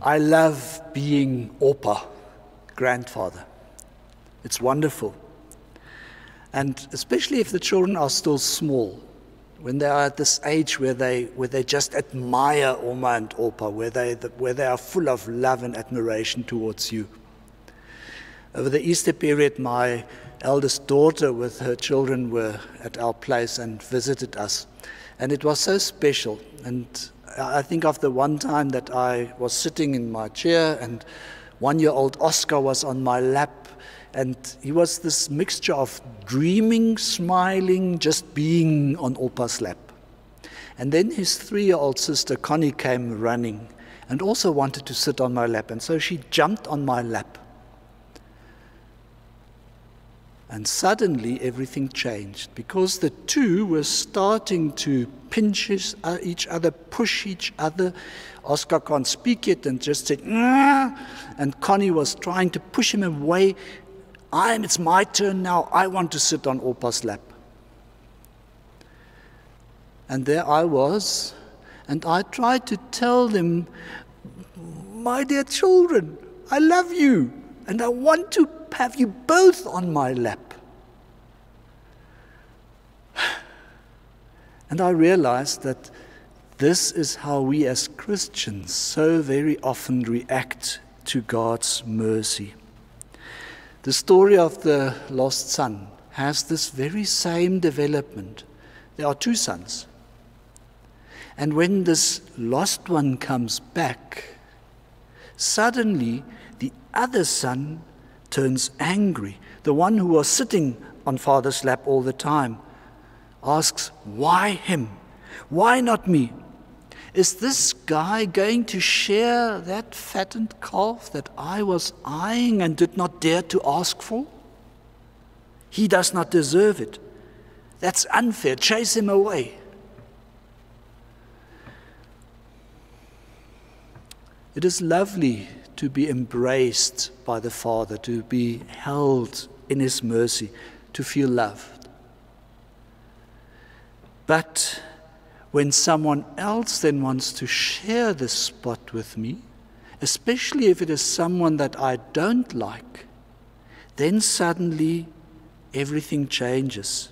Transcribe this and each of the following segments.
I love being Opa, grandfather. It's wonderful. And especially if the children are still small, when they are at this age where they just admire Oma and Opa, where they are full of love and admiration towards you. Over the Easter period, my eldest daughter with her children were at our place and visited us. And it was so special. And I think of the one time that I was sitting in my chair and 1-year-old Oscar was on my lap, and he was this mixture of dreaming, smiling, just being on Opa's lap. And then his 3-year-old sister Connie came running and also wanted to sit on my lap, and so she jumped on my lap. And suddenly everything changed, because the two were starting to pinch each other, push each other. Oscar can't speak yet and just said, "Nah," and Connie was trying to push him away. It's my turn now. I want to sit on Opa's lap. And there I was, and I tried to tell them, "My dear children, I love you, and I want to have you both on my lap." And I realized that this is how we as Christians so very often react to God's mercy. The story of the lost son has this very same development. There are 2 sons. And when this lost one comes back, suddenly the other son turns angry. The one who was sitting on father's lap all the time asks, "Why him? Why not me? Is this guy going to share that fattened calf that I was eyeing and did not dare to ask for? He does not deserve it. That's unfair. Chase him away." It is lovely to be embraced by the Father, to be held in His mercy, to feel loved. But when someone else then wants to share this spot with me, especially if it is someone that I don't like, then suddenly everything changes.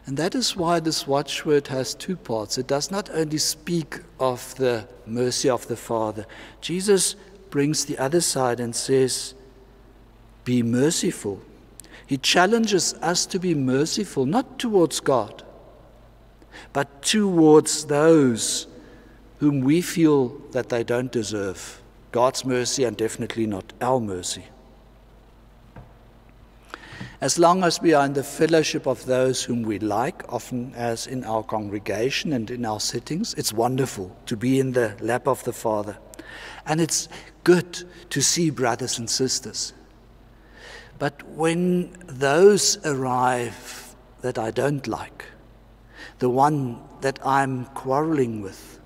And that is why this watchword has 2 parts. It does not only speak of the mercy of the Father. Jesus brings the other side and says, "Be merciful." He challenges us to be merciful, not towards God, but towards those whom we feel that they don't deserve God's mercy, and definitely not our mercy. As long as we are in the fellowship of those whom we like, often as in our congregation and in our sittings, it's wonderful to be in the lap of the Father. And it's good to see brothers and sisters. But when those arrive that I don't like, the one that I'm quarreling with,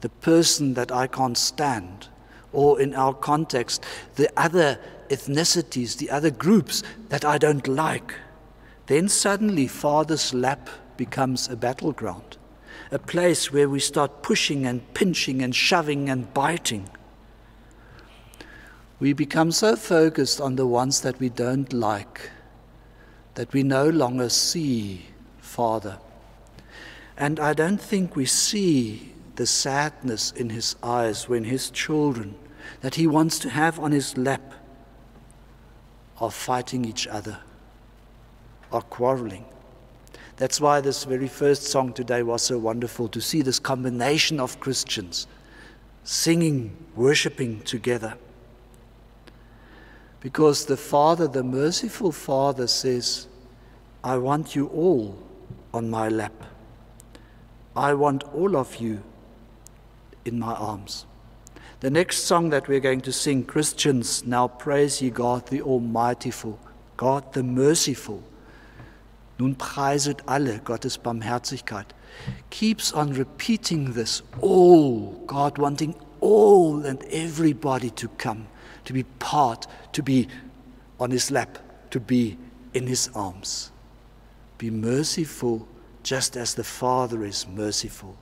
the person that I can't stand, or in our context, the other ethnicities, the other groups that I don't like, then suddenly Father's lap becomes a battleground, a place where we start pushing and pinching and shoving and biting. We become so focused on the ones that we don't like that we no longer see Father. And I don't think we see the sadness in His eyes when His children that He wants to have on His lap are fighting each other, are quarreling. That's why this very first song today was so wonderful, to see this combination of Christians singing, worshiping together. Because the Father, the merciful Father, says, "I want you all on my lap. I want all of you in my arms." The next song that we're going to sing, "Christians, now praise ye God the Almightyful," God the Merciful. Nun preiset alle Gottes Barmherzigkeit. Keeps on repeating this, all, God wanting all and everybody to come, to be part, to be on His lap, to be in His arms. Be merciful just as the Father is merciful.